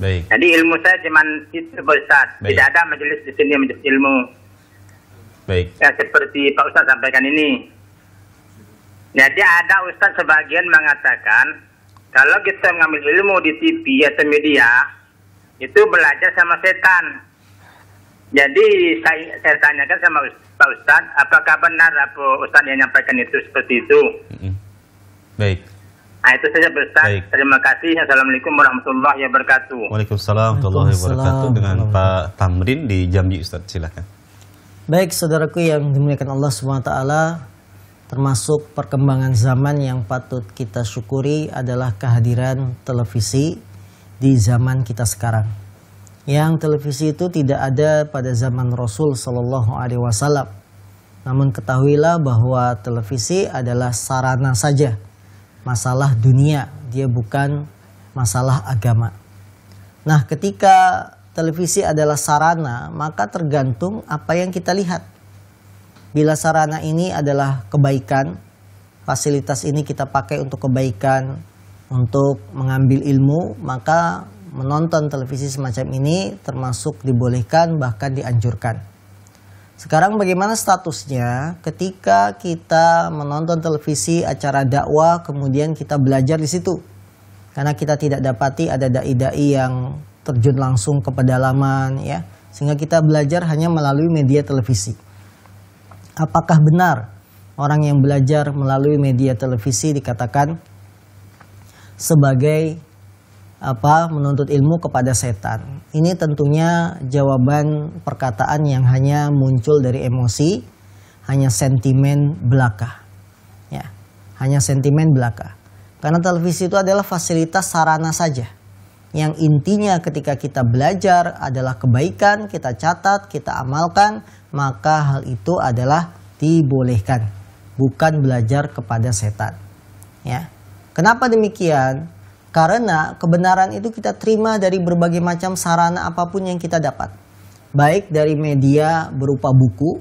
Baik. Jadi ilmu saya cuma itu Pak Ustaz. Baik. Tidak ada majelis di sini majelis ilmu. Baik. Ya seperti Pak Ustaz sampaikan ini. Jadi ada Ustaz sebagian mengatakan kalau kita mengambil ilmu di TV atau media itu belajar sama setan. Jadi saya tanyakan sama Pak Ustaz, apakah benar apa Ustaz yang menyampaikan itu seperti itu? Baik. Nah itu saja Pak Ustaz. Baik. Terima kasih. Assalamualaikum warahmatullahi wabarakatuh. Waalaikumsalam warahmatullahi wabarakatuh. Dengan Pak Tamrin di Jambi, Ustaz, silakan. Baik saudaraku yang dimuliakan Allah SWT, termasuk perkembangan zaman yang patut kita syukuri adalah kehadiran televisi di zaman kita sekarang. Yang televisi itu tidak ada pada zaman Rasul Shallallahu Alaihi Wasallam. Namun ketahuilah bahwa televisi adalah sarana saja, masalah dunia, dia bukan masalah agama. Nah, ketika televisi adalah sarana, maka tergantung apa yang kita lihat. Bila sarana ini adalah kebaikan, fasilitas ini kita pakai untuk kebaikan, untuk mengambil ilmu, maka menonton televisi semacam ini termasuk dibolehkan, bahkan dianjurkan. Sekarang bagaimana statusnya ketika kita menonton televisi acara dakwah, kemudian kita belajar di situ? Karena kita tidak dapati ada dai-dai yang terjun langsung ke pedalaman, ya, sehingga kita belajar hanya melalui media televisi. Apakah benar orang yang belajar melalui media televisi dikatakan sebagai menuntut ilmu kepada setan? Ini tentunya jawaban perkataan yang hanya muncul dari emosi, hanya sentimen belaka. Ya, hanya sentimen belaka. Karena televisi itu adalah fasilitas sarana saja. Yang intinya ketika kita belajar adalah kebaikan, kita catat, kita amalkan, maka hal itu adalah dibolehkan, bukan belajar kepada setan. Ya. Kenapa demikian? Karena kebenaran itu kita terima dari berbagai macam sarana apapun yang kita dapat. Baik dari media berupa buku,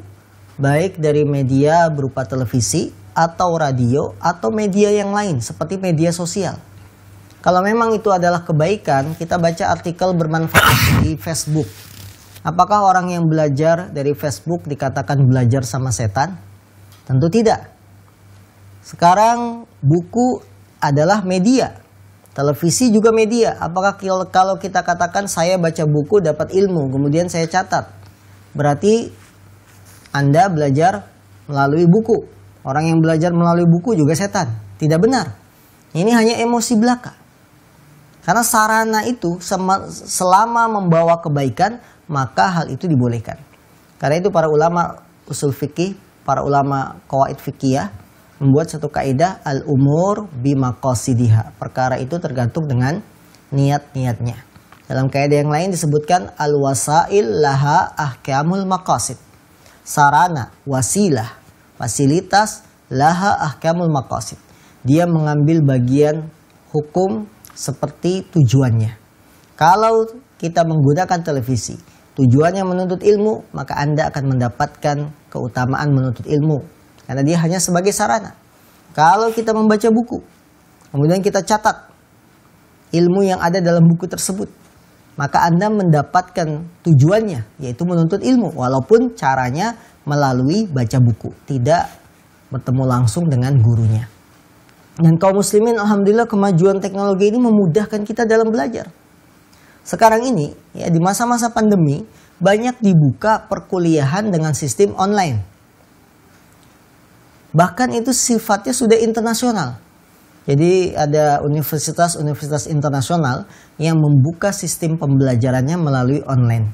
baik dari media berupa televisi, atau radio, atau media yang lain seperti media sosial. Kalau memang itu adalah kebaikan, kita baca artikel bermanfaat di Facebook. Apakah orang yang belajar dari Facebook dikatakan belajar sama setan? Tentu tidak. Sekarang buku adalah media. Televisi juga media. Apakah kalau kita katakan saya baca buku dapat ilmu, kemudian saya catat, berarti Anda belajar melalui buku. Orang yang belajar melalui buku juga setan. Tidak benar. Ini hanya emosi belaka. Karena sarana itu selama membawa kebaikan, maka hal itu dibolehkan. Karena itu para ulama usul fikih, para ulama qawaid fikih membuat satu kaidah al-umur bimaqasidiha. Perkara itu tergantung dengan niat-niatnya. Dalam kaidah yang lain disebutkan al-wasail laha ahkamul maqasid. Sarana, wasilah, fasilitas laha ahkamul maqasid. Dia mengambil bagian hukum seperti tujuannya. Kalau kita menggunakan televisi, tujuannya menuntut ilmu, maka Anda akan mendapatkan keutamaan menuntut ilmu. Karena dia hanya sebagai sarana. Kalau kita membaca buku, kemudian kita catat ilmu yang ada dalam buku tersebut, maka Anda mendapatkan tujuannya, yaitu menuntut ilmu. Walaupun caranya melalui baca buku, tidak bertemu langsung dengan gurunya. Dan kaum muslimin, alhamdulillah kemajuan teknologi ini memudahkan kita dalam belajar. Sekarang ini, ya, di masa-masa pandemi, banyak dibuka perkuliahan dengan sistem online. Bahkan itu sifatnya sudah internasional. Jadi ada universitas-universitas internasional yang membuka sistem pembelajarannya melalui online.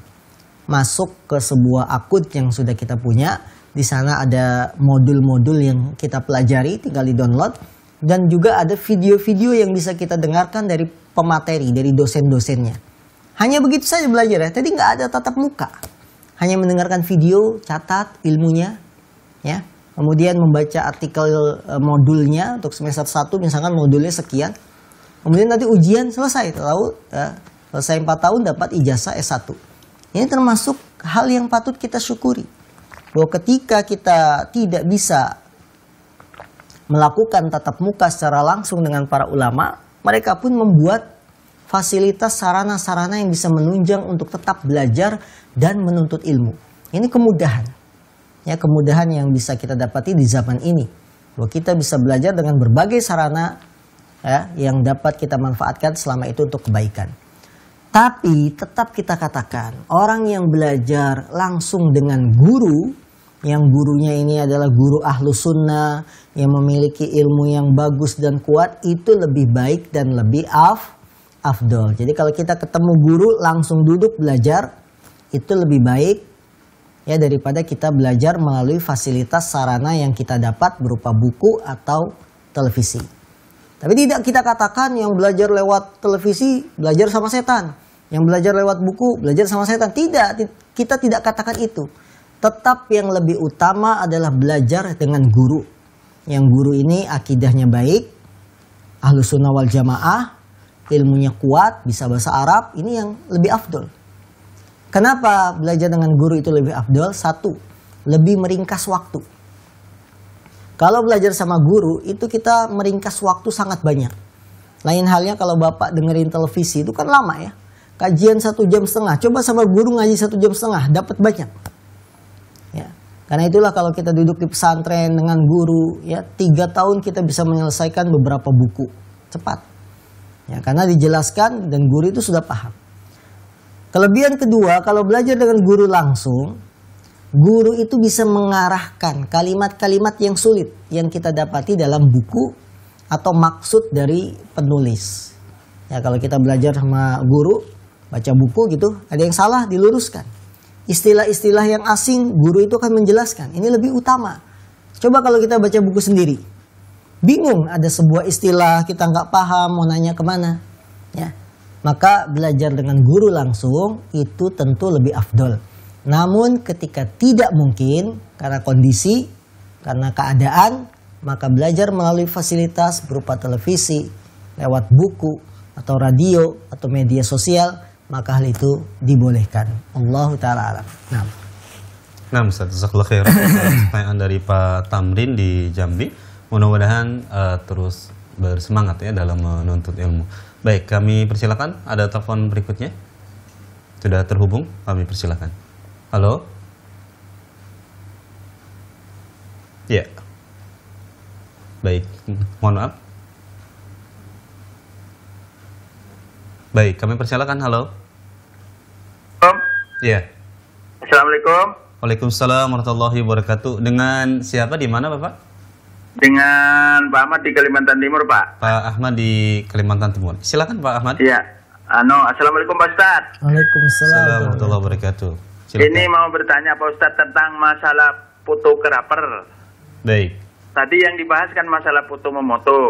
Masuk ke sebuah akun yang sudah kita punya, di sana ada modul-modul yang kita pelajari, tinggal di-download. Dan juga ada video-video yang bisa kita dengarkan dari pemateri, dari dosen-dosennya. Hanya begitu saja belajar ya. Tadi nggak ada tatap muka. Hanya mendengarkan video, catat ilmunya, ya. Kemudian membaca artikel modulnya untuk semester 1, misalkan modulnya sekian. Kemudian nanti ujian selesai. Selesai 4 tahun dapat ijazah S1. Ini termasuk hal yang patut kita syukuri. Bahwa ketika kita tidak bisa melakukan tatap muka secara langsung dengan para ulama, mereka pun membuat fasilitas sarana-sarana yang bisa menunjang untuk tetap belajar dan menuntut ilmu. Ini kemudahan. Ya, kemudahan yang bisa kita dapati di zaman ini. Bahwa kita bisa belajar dengan berbagai sarana ya, yang dapat kita manfaatkan selama itu untuk kebaikan. Tapi tetap kita katakan, orang yang belajar langsung dengan guru, yang gurunya ini adalah guru ahlu sunnah, yang memiliki ilmu yang bagus dan kuat, itu lebih baik dan lebih afdol. Jadi kalau kita ketemu guru langsung duduk belajar, itu lebih baik ya daripada kita belajar melalui fasilitas sarana yang kita dapat berupa buku atau televisi. Tapi tidak kita katakan yang belajar lewat televisi belajar sama setan, yang belajar lewat buku belajar sama setan. Tidak, kita tidak katakan itu. Tetap yang lebih utama adalah belajar dengan guru. Yang guru ini akidahnya baik, ahlu sunnah wal jamaah, ilmunya kuat, bisa bahasa Arab, ini yang lebih afdol. Kenapa belajar dengan guru itu lebih afdol? Satu, lebih meringkas waktu. Kalau belajar sama guru, itu kita meringkas waktu sangat banyak. Lain halnya kalau Bapak dengerin televisi, itu kan lama ya. Kajian 1,5 jam. Coba sama guru ngaji 1,5 jam, dapat banyak. Ya. Karena itulah kalau kita duduk di pesantren dengan guru, ya 3 tahun kita bisa menyelesaikan beberapa buku. Cepat. Ya, karena dijelaskan dan guru itu sudah paham. Kelebihan kedua, kalau belajar dengan guru langsung, guru itu bisa mengarahkan kalimat-kalimat yang sulit yang kita dapati dalam buku atau maksud dari penulis. Ya, kalau kita belajar sama guru, baca buku gitu, ada yang salah diluruskan. Istilah-istilah yang asing, guru itu akan menjelaskan. Ini lebih utama. Coba kalau kita baca buku sendiri, bingung ada sebuah istilah kita nggak paham, mau nanya kemana. Ya. Maka belajar dengan guru langsung itu tentu lebih afdol. Namun ketika tidak mungkin karena kondisi, karena keadaan, maka belajar melalui fasilitas berupa televisi, lewat buku, atau radio, atau media sosial, maka hal itu dibolehkan. Allahu ta'ala alam. Nah, Ustaz, jazakallahu khairan. Pertanyaan dari Pak Tamrin di Jambi. Mudah-mudahan terus bersemangat ya dalam menuntut ilmu. Baik, kami persilakan. Ada telepon berikutnya. Sudah terhubung, kami persilakan. Halo? Ya. Baik, mohon maaf. Baik, kami persilakan. Halo? Ya. Assalamualaikum. Waalaikumsalam warahmatullahi wabarakatuh. Dengan siapa, di mana Bapak? Dengan Pak Ahmad di Kalimantan Timur, Pak. Pak Ahmad di Kalimantan Timur. Silakan Pak Ahmad. Iya. Assalamualaikum Pak Ustaz. Waalaikumsalam warahmatullahi wabarakatuh. Silakan. Ini mau bertanya Pak Ustaz tentang masalah fotografer. Baik. Tadi yang dibahas kan masalah foto memoto.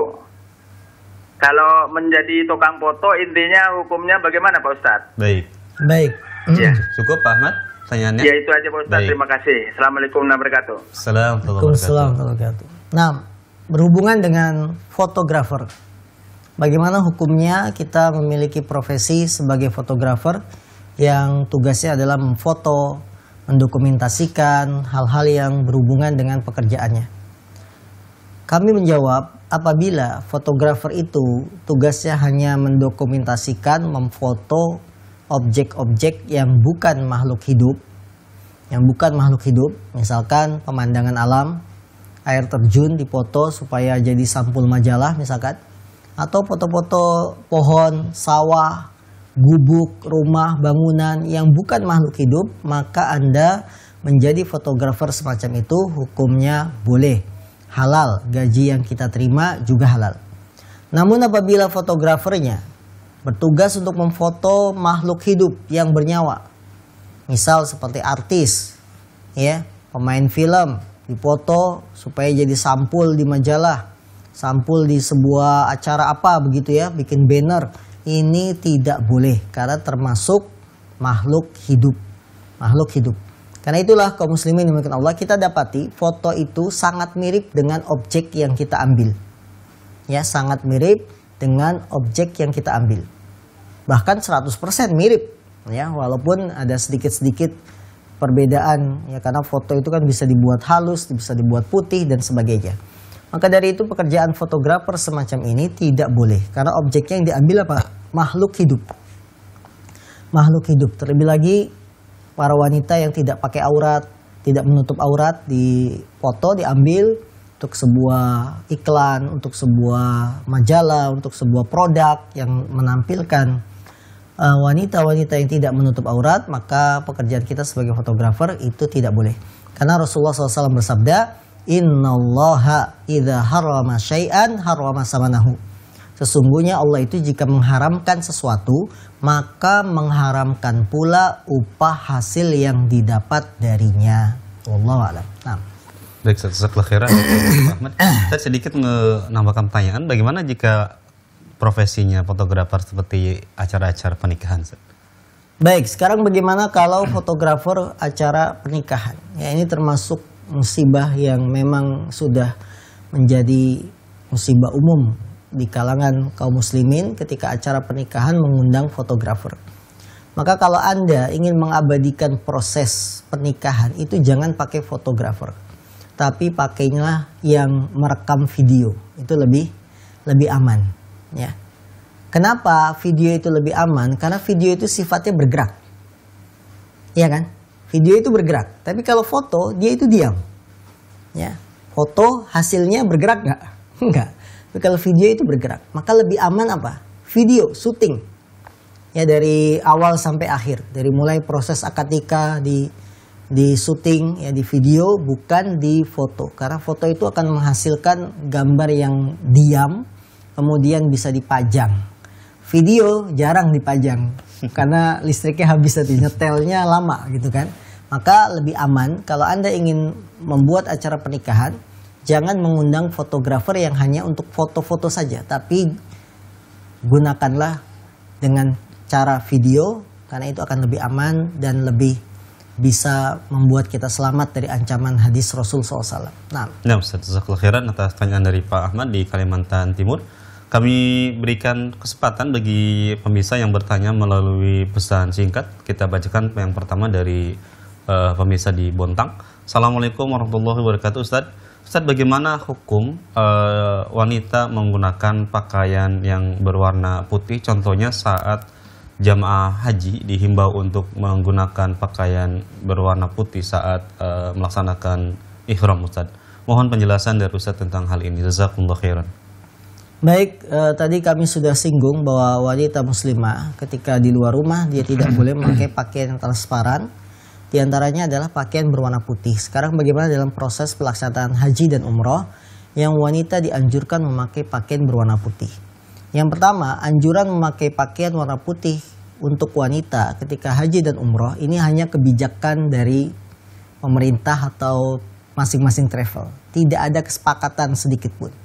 Kalau menjadi tukang foto intinya hukumnya bagaimana Pak Ustaz? Baik. Baik. Ya. Cukup Pak Ahmad pertanyaannya? Ya itu aja Pak Ustaz. Baik. Terima kasih. Assalamualaikum warahmatullahi wabarakatuh. Waalaikumsalam warahmatullahi wabarakatuh. Nah, berhubungan dengan fotografer. Bagaimana hukumnya kita memiliki profesi sebagai fotografer yang tugasnya adalah memfoto, mendokumentasikan hal-hal yang berhubungan dengan pekerjaannya. Kami menjawab, apabila fotografer itu tugasnya hanya mendokumentasikan, memfoto objek-objek yang bukan makhluk hidup, misalkan pemandangan alam, air terjun dipoto supaya jadi sampul majalah misalkan, atau foto-foto pohon, sawah, gubuk, rumah, bangunan yang bukan makhluk hidup, maka Anda menjadi fotografer semacam itu hukumnya boleh, halal, gaji yang kita terima juga halal. Namun apabila fotografernya bertugas untuk memfoto makhluk hidup yang bernyawa, misal seperti artis, ya, pemain film, dipoto supaya jadi sampul di majalah, sampul di sebuah acara apa begitu ya, bikin banner, ini tidak boleh karena termasuk makhluk hidup. Karena itulah kaum muslimin dimuliakan Allah, kita dapati foto itu sangat mirip dengan objek yang kita ambil. Ya, sangat mirip dengan objek yang kita ambil. Bahkan 100% mirip ya, walaupun ada sedikit-sedikit perbedaan ya, karena foto itu kan bisa dibuat halus, bisa dibuat putih dan sebagainya. Maka dari itu pekerjaan fotografer semacam ini tidak boleh karena objeknya yang diambil apa? makhluk hidup. Makhluk hidup. Terlebih lagi para wanita yang tidak pakai aurat, tidak menutup aurat, dipoto, diambil untuk sebuah iklan, untuk sebuah majalah, untuk sebuah produk yang menampilkan wanita-wanita yang tidak menutup aurat, maka pekerjaan kita sebagai fotografer itu tidak boleh. Karena Rasulullah SAW bersabda, Innallaha idza harrama syai'an harrama samanahu. Sesungguhnya Allah itu jika mengharamkan sesuatu, maka mengharamkan pula upah hasil yang didapat darinya. Wallahu a'lam. Nah. Baik, jazakallahu khairan Pak Ahmad. Saya sedikit menambahkan pertanyaan, bagaimana jika profesinya fotografer seperti acara-acara pernikahan? Baik, sekarang bagaimana kalau fotografer acara pernikahan? Ya, ini termasuk musibah yang memang sudah menjadi musibah umum di kalangan kaum muslimin ketika acara pernikahan mengundang fotografer. Maka kalau Anda ingin mengabadikan proses pernikahan itu jangan pakai fotografer, tapi pakailah yang merekam video. Itu lebih aman, ya. Kenapa video itu lebih aman? Karena video itu sifatnya bergerak. Iya kan? Video itu bergerak. Tapi kalau foto, dia itu diam. Ya. Foto hasilnya bergerak nggak? Enggak. Tapi kalau video itu bergerak. Maka lebih aman apa? Video, syuting. Ya, dari awal sampai akhir. Dari mulai proses akad nikah di syuting, ya, di video, bukan di foto. Karena foto itu akan menghasilkan gambar yang diam, kemudian bisa dipajang. Video jarang dipajang karena listriknya habis, tadi nyetelnya lama gitu kan. Maka lebih aman kalau Anda ingin membuat acara pernikahan, jangan mengundang fotografer yang hanya untuk foto-foto saja, tapi gunakanlah dengan cara video karena itu akan lebih aman dan lebih bisa membuat kita selamat dari ancaman hadis Rasul SAW. Nah, Ustaz, jazakallahu khairan atas pertanyaan dari Pak Ahmad di Kalimantan Timur. Kami berikan kesempatan bagi pemirsa yang bertanya melalui pesan singkat. Kita bacakan yang pertama dari pemirsa di Bontang. Assalamualaikum warahmatullahi wabarakatuh, Ustaz. Ustaz, bagaimana hukum wanita menggunakan pakaian yang berwarna putih? Contohnya saat jamaah haji dihimbau untuk menggunakan pakaian berwarna putih saat melaksanakan ihram, Ustaz. Mohon penjelasan dari Ustaz tentang hal ini. Jazakumullah khairan. baik, tadi kami sudah singgung bahwa wanita muslimah ketika di luar rumah dia tidak boleh memakai pakaian yang transparan. Di antaranya adalah pakaian berwarna putih. Sekarang bagaimana dalam proses pelaksanaan haji dan umroh yang wanita dianjurkan memakai pakaian berwarna putih? Yang pertama, anjuran memakai pakaian warna putih untuk wanita ketika haji dan umroh ini hanya kebijakan dari pemerintah atau masing-masing travel. Tidak ada kesepakatan sedikit pun.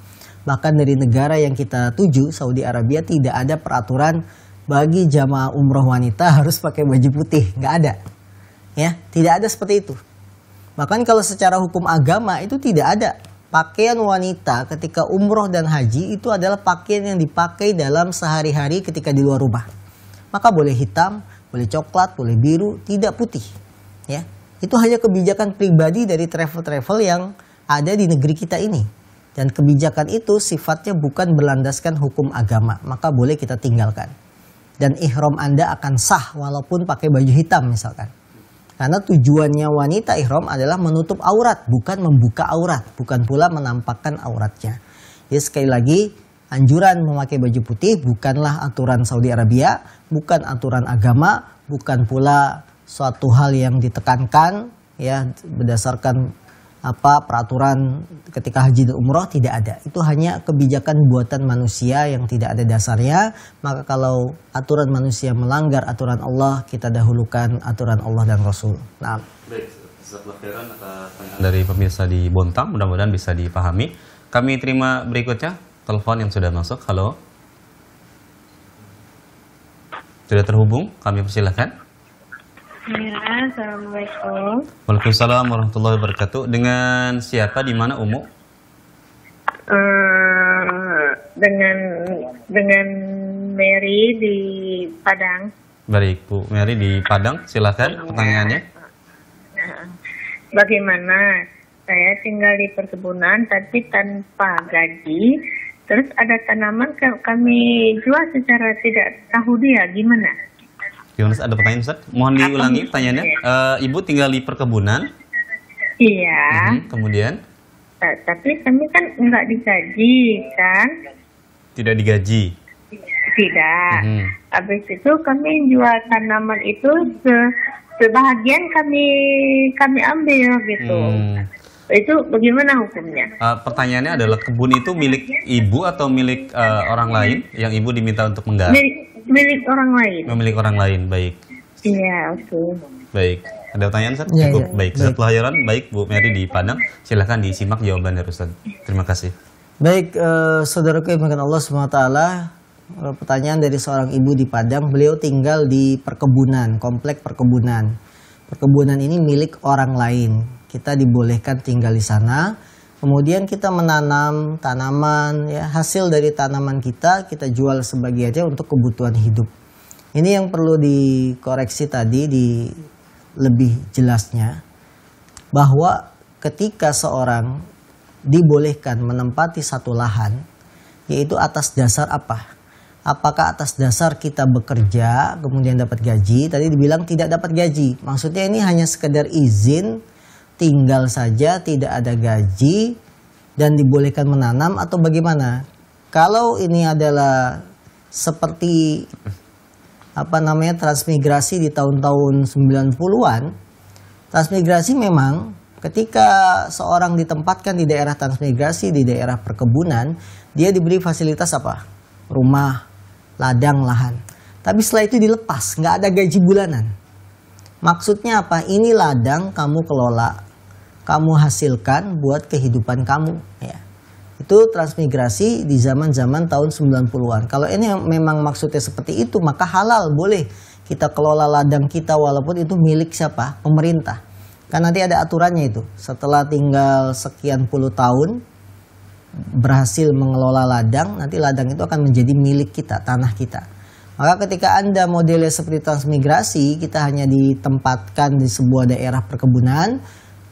Bahkan dari negara yang kita tuju, Saudi Arabia, tidak ada peraturan bagi jamaah umroh wanita harus pakai baju putih. Nggak ada. Ya, tidak ada seperti itu. Bahkan kalau secara hukum agama itu tidak ada. Pakaian wanita ketika umroh dan haji itu adalah pakaian yang dipakai dalam sehari-hari ketika di luar rumah. Maka boleh hitam, boleh coklat, boleh biru, tidak putih. Ya, itu hanya kebijakan pribadi dari travel-travel yang ada di negeri kita ini. Dan kebijakan itu sifatnya bukan berlandaskan hukum agama, maka boleh kita tinggalkan. Dan ihram Anda akan sah walaupun pakai baju hitam misalkan. Karena tujuannya wanita ihram adalah menutup aurat, bukan membuka aurat, bukan pula menampakkan auratnya. Jadi sekali lagi, anjuran memakai baju putih bukanlah aturan Saudi Arabia, bukan aturan agama, bukan pula suatu hal yang ditekankan ya berdasarkan peraturan ketika haji dan umroh, tidak ada. Itu hanya kebijakan buatan manusia yang tidak ada dasarnya. Maka kalau aturan manusia melanggar aturan Allah, kita dahulukan aturan Allah dan Rasul. Nah, baik, jazakallahu khairan atas pertanyaan dari pemirsa di Bontang, mudah-mudahan bisa dipahami. Kami terima berikutnya telepon yang sudah masuk. Halo. Sudah terhubung, kami persilahkan. Ya, assalamualaikum. Waalaikumsalam warahmatullahi wabarakatuh. Dengan siapa, di mana, Umu? Dengan Mary di Padang. Baik, Bu Mary di Padang, silakan pertanyaannya. Bagaimana saya tinggal di perkebunan tapi tanpa gaji, Terus ada tanaman kami jual secara tidak tahu dia gimana? Gimana, ada pertanyaan Ustaz? Mohon diulangi pertanyaannya. Ibu tinggal di perkebunan? Iya. Kemudian? Tapi kami kan nggak digaji kan? Tidak digaji? Tidak. Habis itu kami jual tanaman itu sebahagian kami ambil gitu. Itu bagaimana hukumnya? Pertanyaannya adalah kebun itu milik ibu atau milik orang lain yang ibu diminta untuk menggarap? Milik orang lain. Milik orang lain, baik. Iya, oke. Baik. Ada pertanyaan, Ustaz? Ya, Cukup, ya. baik. Ustaz Lahiran, baik Bu Mary di Padang. Silahkan disimak jawaban dari Ustaz. Terima kasih. Baik, saudaraku yang dimuliakan Allah SWT, pertanyaan dari seorang ibu di Padang. Beliau tinggal di perkebunan, komplek perkebunan. Perkebunan ini milik orang lain. Kita dibolehkan tinggal di sana. Kemudian kita menanam tanaman, ya, hasil dari tanaman kita jual sebagiannya untuk kebutuhan hidup. Ini yang perlu dikoreksi tadi lebih jelasnya, bahwa ketika seorang dibolehkan menempati satu lahan, yaitu atas dasar apa? Apakah atas dasar kita bekerja kemudian dapat gaji? Tadi dibilang tidak dapat gaji. Maksudnya ini hanya sekedar izin tinggal saja, tidak ada gaji dan dibolehkan menanam, atau bagaimana? Kalau ini adalah seperti transmigrasi di tahun-tahun 90-an, transmigrasi memang ketika seorang ditempatkan di daerah transmigrasi, di daerah perkebunan, dia diberi fasilitas apa? Rumah, ladang, lahan. Tapi setelah itu dilepas, nggak ada gaji bulanan. Maksudnya apa? Ini ladang kamu kelola, kamu hasilkan buat kehidupan kamu. Ya. Itu transmigrasi di zaman-zaman tahun 90-an. Kalau ini memang maksudnya seperti itu, maka halal, boleh kita kelola ladang kita walaupun itu milik siapa? Pemerintah. Kan nanti ada aturannya itu. Setelah tinggal sekian puluh tahun berhasil mengelola ladang, nanti ladang itu akan menjadi milik kita, tanah kita. Maka ketika Anda modelnya seperti transmigrasi, kita hanya ditempatkan di sebuah daerah perkebunan,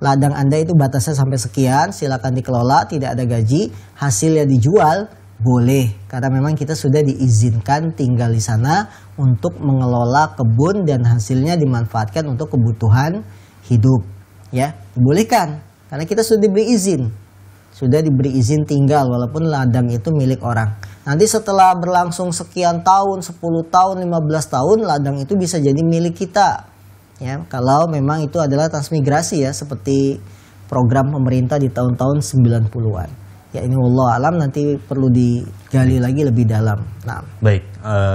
ladang Anda itu batasnya sampai sekian, silakan dikelola, tidak ada gaji, hasilnya dijual, boleh. Karena memang kita sudah diizinkan tinggal di sana untuk mengelola kebun dan hasilnya dimanfaatkan untuk kebutuhan hidup. Ya, dibolehkan. Karena kita sudah diberi izin. Sudah diberi izin tinggal walaupun ladang itu milik orang. Nanti setelah berlangsung sekian tahun, 10 tahun, 15 tahun, ladang itu bisa jadi milik kita. Ya, kalau memang itu adalah transmigrasi ya, seperti program pemerintah di tahun-tahun 90-an. Ya, ini wallahu alam, nanti perlu digali lagi lebih dalam. Nah. Baik,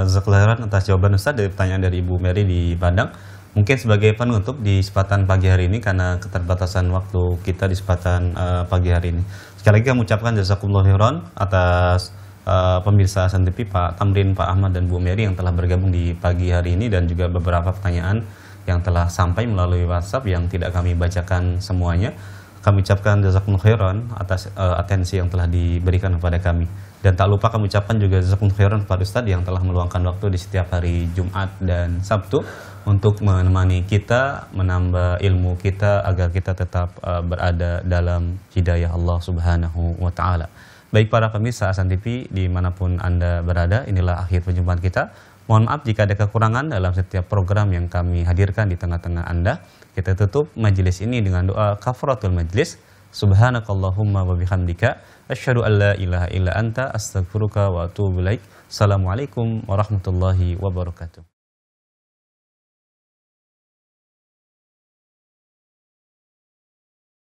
jazakallahu khairan atas jawaban Ustaz dari pertanyaan dari Ibu Mary di Padang. Mungkin sebagai penutup di kesempatan pagi hari ini karena keterbatasan waktu kita di kesempatan pagi hari ini. Sekali lagi kami ucapkan jazakumullahu khairan atas pemirsa Hasan TV, Pak Tamrin, Pak Ahmad dan Bu Mary yang telah bergabung di pagi hari ini, dan juga beberapa pertanyaan yang telah sampai melalui WhatsApp yang tidak kami bacakan semuanya. Kami ucapkan jazakumullahu khairan atas atensi yang telah diberikan kepada kami. Dan tak lupa kami ucapkan juga jazakumullahu khairan kepada Ustadz yang telah meluangkan waktu di setiap hari Jumat dan Sabtu untuk menemani kita, menambah ilmu kita agar kita tetap berada dalam hidayah Allah Subhanahu wa Ta'ala. Baik para pemirsa Hasan TV dimanapun Anda berada, inilah akhir perjumpaan kita. Mohon maaf jika ada kekurangan dalam setiap program yang kami hadirkan di tengah-tengah Anda. Kita tutup majelis ini dengan doa kafaratul majlis. Subhanakallahumma wa bihamdika asyhadu an la ilaha illa anta astaghfiruka wa atubu ilaik. Assalamualaikum warahmatullahi wabarakatuh.